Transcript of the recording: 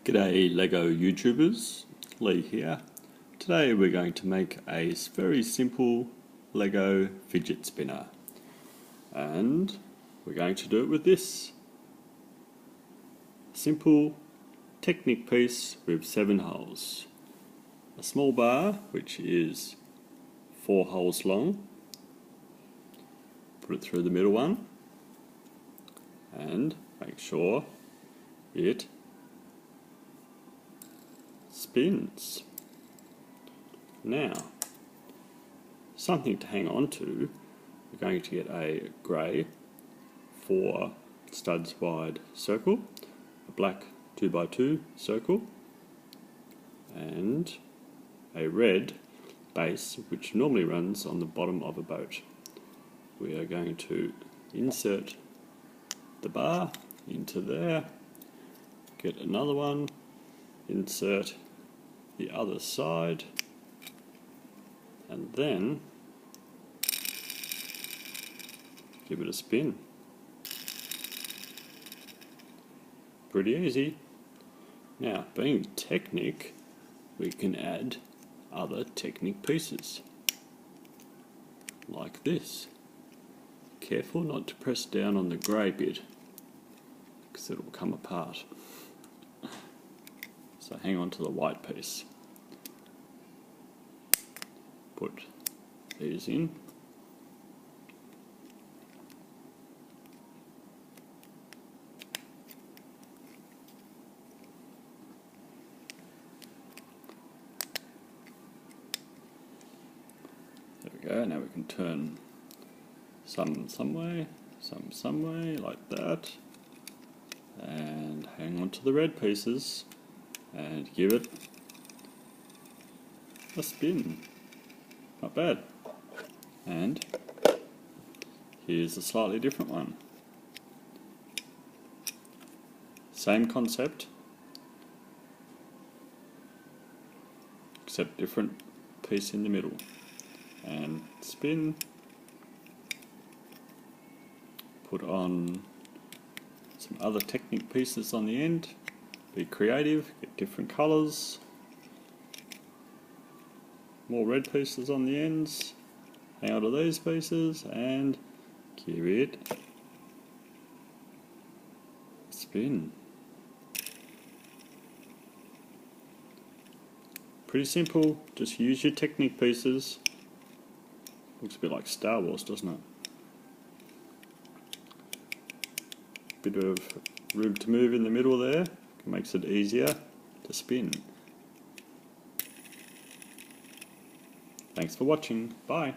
G'day Lego YouTubers, Lee here. Today we're going to make a very simple Lego Fidget Spinner, and we're going to do it with this simple Technic piece with 7 holes. A small bar which is 4 holes long, put it through the middle one and make sure it spins. Now, something to hang on to, we're going to get a grey 4 studs wide circle, a black 2x2 circle, and a red base which normally runs on the bottom of a boat. We are going to insert the bar into there, get another one, insert the other side, and then give it a spin. Pretty easy. Now, being Technic, we can add other Technic pieces like this. Careful not to press down on the grey bit because it will come apart. So hang on to the white piece. Put these in. There we go. Now we can turn some way, some way, like that. And hang on to the red pieces and give it a spin. Not bad. And here's a slightly different one. Same concept, except different piece in the middle. And spin. Put on some other Technic pieces on the end. Be creative, get different colours. More red pieces on the ends. Hang on to these pieces and give it a spin. Pretty simple, just use your Technic pieces. Looks a bit like Star Wars, doesn't it? Bit of room to move in the middle there, makes it easier to spin. Thanks for watching, bye.